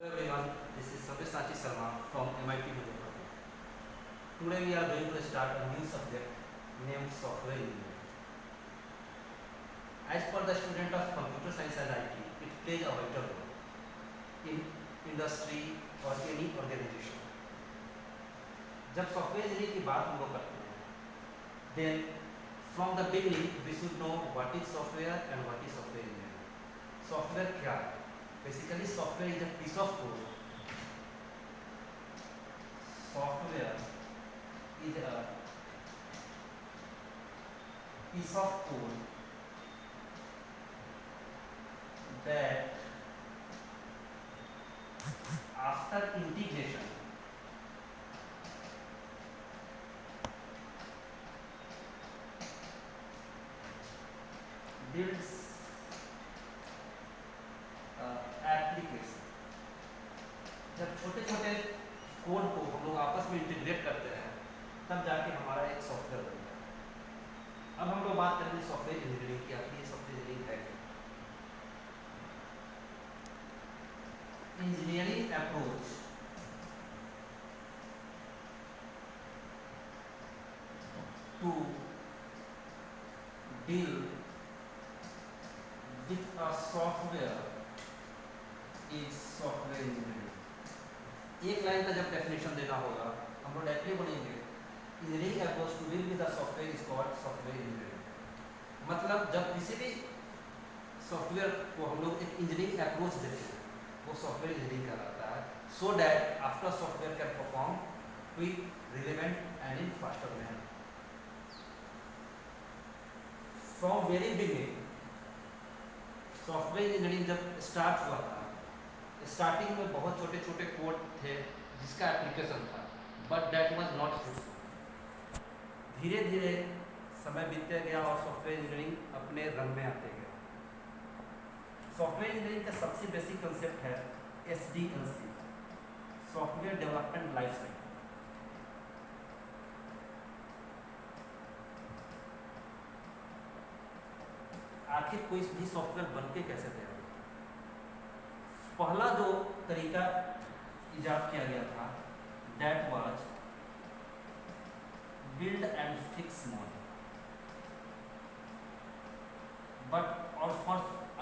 everyone, this is Sabyasachi Sharma from MIT Muzaffarpur. Today we are going to start a new subject named software engineering. As per the student of computer science and IT, it plays a vital role in industry or any organization. जब software engineering की बात हम लोग करते हैं, then from the beginning we should know what is software and what is software engineering. Software क्या है? Basically, software is a piece of code. Software is a piece of code that after integration builds application. जब छोटे छोटे code को हम लोग आपस में इंटीग्रेट करते हैं तब जाके हमारा एक सॉफ्टवेयर बनता है. अब हम लोग बात करेंगे सॉफ्टवेयर इंजीनियरिंग की. आखिर ये सॉफ्टवेयर इंजीनियरिंग है क्या? Engineering approach to deal with a software is software engineering. एक लाइन का जब डेफिनेशन देना होगा हम लोग डायरेक्टली बोलेंगे engineering approach to deal with the software is called software engineering. मतलब जब किसी भी सॉफ्टवेयर को हम लोग एक इंजीनियरिंग अप्रोच देते हैं वो सॉफ्टवेयर इंजीनियरिंग कहलाता है. So that after software can perform quick, relevant and in faster manner. From very beginning software engineering जब स्टार्ट हुआ था, स्टार्टिंग में बहुत छोटे छोटे कोड थे जिसका एप्लीकेशन था, but that was not fruitful. धीरे धीरे समय बीतते गया और सॉफ्टवेयर इंजीनियरिंग अपने रंग में आते गया. सॉफ्टवेयर इंजीनियरिंग का सबसे बेसिक कंसेप्ट है SDLC, software development life cycle. आखिर कोई भी सॉफ्टवेयर बनके कैसे तैयार होता है? पहला जो तरीका इजाद किया गया था that was build and fix model. But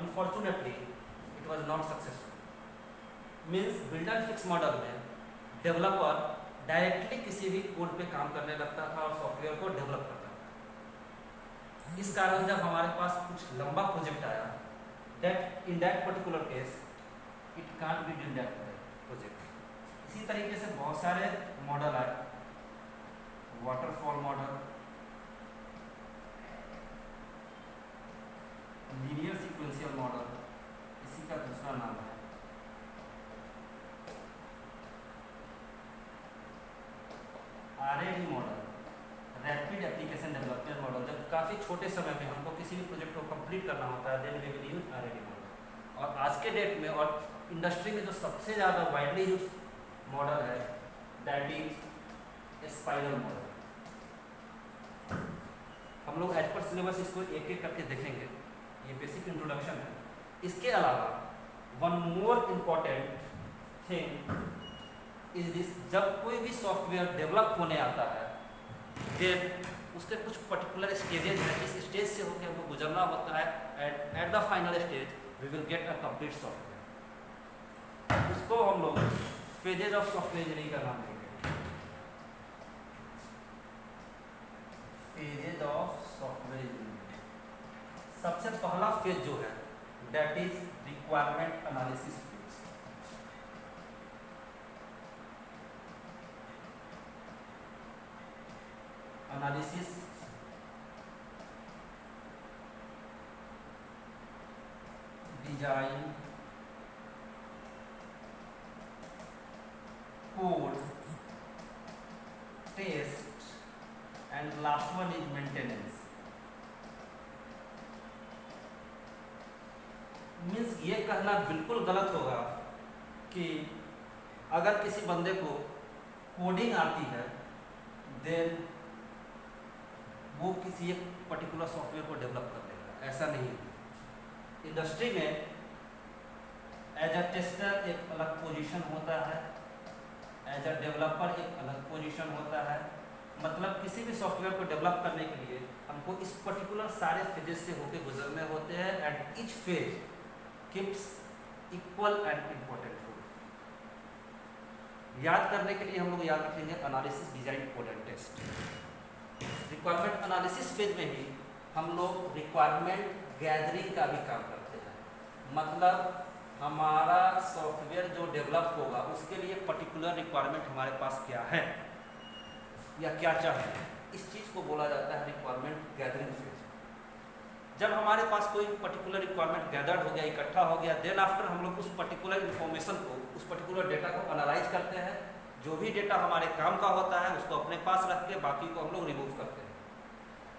unfortunately it was not successful. Means build and fix model में डेवलपर डायरेक्टली किसी भी कोड पे काम करने लगता था और सॉफ्टवेयर को डेवलप करता था. इस कारण जब हमारे पास कुछ लंबा प्रोजेक्ट आया that in that particular case it can't be done that project. इसी तरीके से बहुत सारे मॉडल आए. Waterfall model, linear sequential model, इसी का दूसरा नाम है RAD model, rapid application development model. जब काफ़ी छोटे समय में हमको किसी भी प्रोजेक्ट को कंप्लीट करना होता है then we will use RAD model. और आज के डेट में और इंडस्ट्री में जो सबसे ज़्यादा वाइडली यूज मॉडल है दैट इज स्पाइरल मॉडल. हम लोग एज पर सिलेबस इसको एक एक करके देखेंगे. ये बेसिक इंट्रोडक्शन है. इसके अलावा one more important thing is this, जब कोई भी सॉफ्टवेयर डेवलप होने आता है देन उसके कुछ पर्टिकुलर स्टेजेज हैं. इस स्टेज से होकर हमको गुजरना होता है. At the final stage we will get a complete software. उसको हम लोग फेजेज ऑफ सॉफ्टवेयर इंजीनियरिंग का नाम देंगे. Phases of software engineering. सबसे पहला फेज जो है that is requirement analysis phase. Analysis design code test and last one is maintenance. Means ये कहना बिल्कुल गलत होगा कि अगर किसी बंदे को कोडिंग आती है देन वो किसी एक पर्टिकुलर सॉफ्टवेयर को डेवलप कर लेगा. ऐसा नहीं है. इंडस्ट्री में एज अ टेस्टर एक अलग पोजीशन होता है, एज अ डेवलपर एक अलग पोजीशन होता है। मतलब किसी भी सॉफ्टवेयर को डेवलप करने के लिए हमको इस पर्टिकुलर सारे फेजेस से होकर गुजरने होते हैं and each phase keeps equal and important role. याद करने के लिए हम लोग याद रखेंगे analysis, design, code and test. Requirement analysis phase में ही हम लोग रिक्वायरमेंट गैदरिंग का भी काम करते हैं। मतलब हमारा सॉफ्टवेयर जो डेवलप होगा उसके लिए पर्टिकुलर रिक्वायरमेंट हमारे पास क्या है या क्या चाहिए, इस चीज़ को बोला जाता है रिक्वायरमेंट गैदरिंग फेज। जब हमारे पास कोई पर्टिकुलर रिक्वायरमेंट गैदर्ड हो गया, इकट्ठा हो गया, देन आफ्टर हम लोग उस पर्टिकुलर इन्फॉर्मेशन को, उस पर्टिकुलर डेटा को एनालाइज करते हैं। जो भी डेटा हमारे काम का होता है उसको अपने पास रख के बाकी को हम लोग रिमूव करते हैं।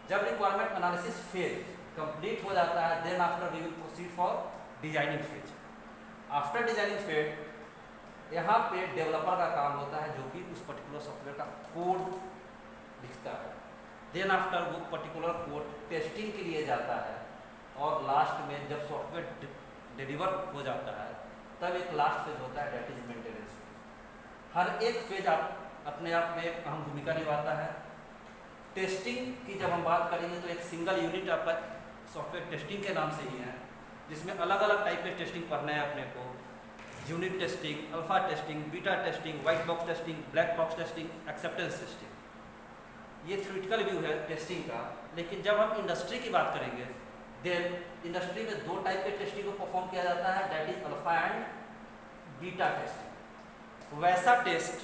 जब रिक्वायरमेंट एनालिसिस फेज कंप्लीट हो जाता है, then after we will proceed for designing phase. After designing phase यहाँ पे डेवलपर का काम होता है जो कि उस पर्टिकुलर सॉफ्टवेयर का कोड लिखता है। देन आफ्टर वो पर्टिकुलर कोड टेस्टिंग के लिए जाता है और लास्ट में जब सॉफ्टवेयर डिलीवर हो जाता है तब एक लास्ट फेज होता है दैट इज मेंटेनेंस। हर एक फेज अपने आप में एक अहम भूमिका निभाता है। टेस्टिंग की जब हम बात करेंगे तो एक सिंगल यूनिट आपका सॉफ्टवेयर टेस्टिंग के नाम से ही है, जिसमें अलग अलग टाइप के टेस्टिंग करना है अपने को। Unit testing, alpha testing, beta testing, white box testing, black box testing, acceptance testing. ये थ्योरेटिकल व्यू है टेस्टिंग का। लेकिन जब हम इंडस्ट्री की बात करेंगे देन इंडस्ट्री में दो टाइप के टेस्टिंग को परफॉर्म किया जाता है, that is alpha and beta testing. वैसा टेस्ट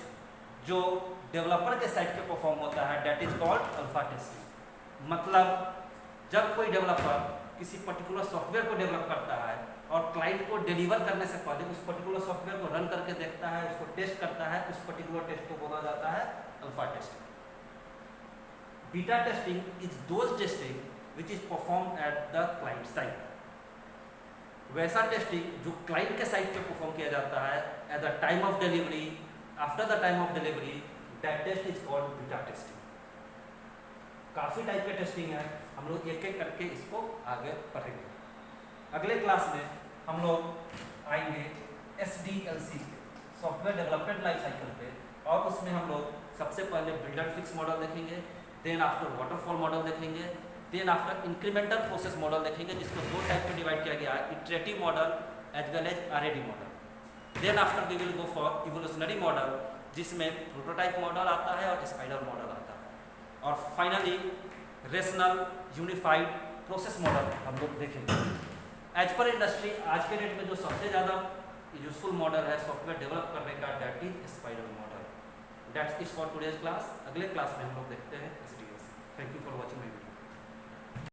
जो डेवलपर के साइड पे परफॉर्म होता है that is called alpha testing. मतलब जब कोई डेवलपर किसी पर्टिकुलर सॉफ्टवेयर को डेवलप करता है और क्लाइंट को डिलीवर करने से पहले उस पर्टिकुलर सॉफ्टवेयर को रन करके देखता है, उसको टेस्ट करता है, उस पर्टिकुलर टेस्ट को बोला जाता है alpha testing. Beta testing is those testing which is perform at the client side. वैसा टेस्टिंग जो क्लाइंट के साइड पे परफॉर्म किया जाता है at the time of delivery, after the time of delivery, that test is called beta testing. काफ़ी type के testing है, हम लोग एक एक करके इसको आगे पढ़ेंगे। अगले क्लास में हम लोग आएंगे SDLC पे, सॉफ्टवेयर डेवलपमेंट लाइफ साइकिल पे, और उसमें हम लोग सबसे पहले बिल्ड एंड फिक्स मॉडल देखेंगे, देन आफ्टर वाटरफॉल मॉडल देखेंगे, then after incremental process model देखेंगे जिसको दो टाइप में डिवाइड किया गया है, iterative model as well as RAD model. Then after we will go for evolutionary model जिसमें प्रोटोटाइप मॉडल आता है और स्पाइरल मॉडल आता है, और finally rational unified process model हम लोग देखेंगे। एज पर इंडस्ट्री आज के डेट में जो सबसे ज़्यादा यूजफुल मॉडल है सॉफ्टवेयर डेवलप करने का that is spiral model. That's it for today's class. अगले क्लास में हम लोग देखते हैं SDLC।